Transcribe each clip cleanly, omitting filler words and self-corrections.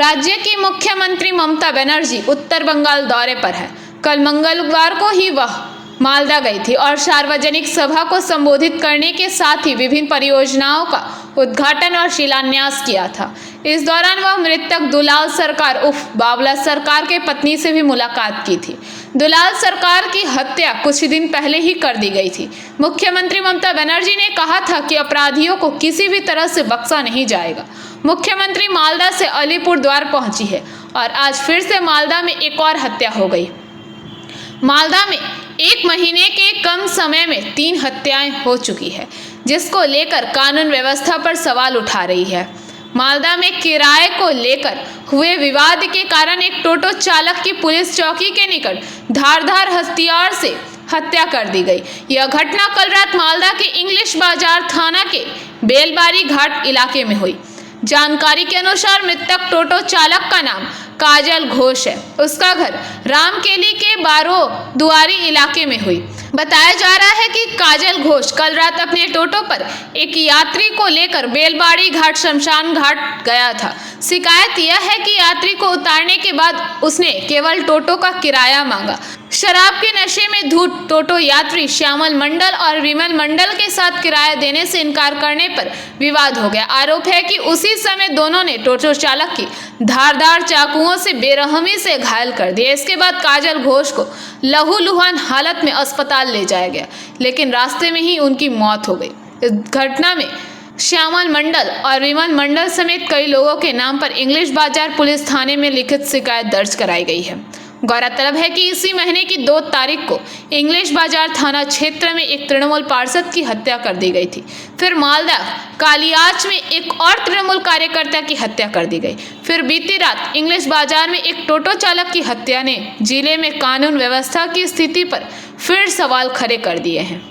राज्य की मुख्यमंत्री ममता बनर्जी उत्तर बंगाल दौरे पर है। कल मंगलवार को ही वह मालदा गई थी और सार्वजनिक सभा को संबोधित करने के साथ ही विभिन्न परियोजनाओं का उद्घाटन और शिलान्यास किया था। इस दौरान वह मृतक दुलाल सरकार उर्फ बावला सरकार के पत्नी से भी मुलाकात की थी। दुलाल सरकार की हत्या कुछ दिन पहले ही कर दी गई थी। मुख्यमंत्री ममता बनर्जी ने कहा था कि अपराधियों को किसी भी तरह से बख्शा नहीं जाएगा। मुख्यमंत्री मालदा से अलीपुर द्वार पहुंची है और आज फिर से मालदा में एक और हत्या हो गई। मालदा में एक महीने के कम समय में 3 हत्याएं हो चुकी है, जिसको लेकर कानून व्यवस्था पर सवाल उठा रही है। मालदा में किराए को लेकर हुए विवाद के कारण एक टोटो चालक की पुलिस चौकी के निकट धारदार हथियार से हत्या कर दी गई। यह घटना कल रात मालदा के इंग्लिश बाजार थाना के बेलबारी घाट इलाके में हुई। जानकारी के अनुसार मृतक टोटो चालक का नाम काजल घोष है। उसका घर रामकेली के बारो दुआरी इलाके में हुई। बताया जा रहा है कि काजल घोष कल रात अपने टोटो पर एक यात्री को लेकर बेलबाड़ी घाट शमशान घाट गया था। शिकायत यह है कि यात्री को उतारने के बाद उसने केवल टोटो का किराया मांगा। शराब के नशे में धुत टोटो यात्री श्यामल मंडल और विमल मंडल के साथ किराया देने से इनकार करने पर विवाद हो गया। आरोप है कि उसी समय दोनों ने टोटो चालक की धारदार चाकुओं से बेरहमी से घायल कर दिया। इसके बाद काजल घोष को लहूलुहान हालत में अस्पताल ले जाया गया, लेकिन रास्ते में ही उनकी मौत हो गई। इस घटना में श्यामल मंडल और विमल मंडल समेत कई लोगों के नाम पर इंग्लिश बाजार पुलिस थाने में लिखित शिकायत दर्ज कराई गई है। गौरतलब है कि इसी महीने की 2 तारीख को इंग्लिश बाजार थाना क्षेत्र में एक तृणमूल पार्षद की हत्या कर दी गई थी। फिर मालदा कालियाच में एक और तृणमूल कार्यकर्ता की हत्या कर दी गई। फिर बीती रात इंग्लिश बाजार में एक टोटो चालक की हत्या ने जिले में कानून व्यवस्था की स्थिति पर फिर सवाल खड़े कर दिए हैं।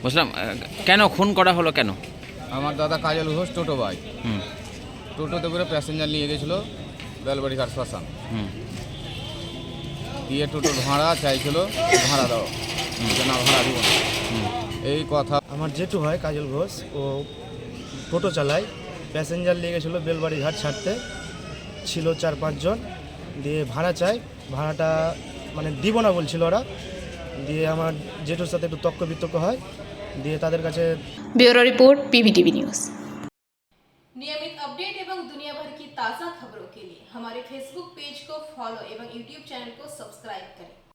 বুঝলাম কেন খুন করা হলো কেন? আমার দাদা কাজল ঘোষ টোটো ভাই টোটোতে করে প্যাসেঞ্জার নিয়ে গেছিলো বেলবাড়ি ঘাট শ্মশান দিয়ে টোটোর ভাড়া চাইছিল, ভাড়া দাও না, ভাড়া দিব না এই কথা। আমার জেঠু হয় কাজল ঘোষ, ও টোটো চালায়, প্যাসেঞ্জার নিয়ে গেছিলো বেলবাড়ি ঘাট ছাড়তে, ছিল 4-5 জন, দিয়ে ভাড়া চাই, ভাড়াটা মানে দিব না বলছিল ওরা, দিয়ে আমার জেঠুর সাথে একটু তর্ক বিতর্ক হয়, দিয়ে তাদের কাছে। Bureau report PVTV news. नियमित अपडेट एवं दुनिया भर की ताज़ा खबरों के लिए हमारे फेसबुक पेज को फॉलो एवं यूट्यूब चैनल को सब्सक्राइब करें।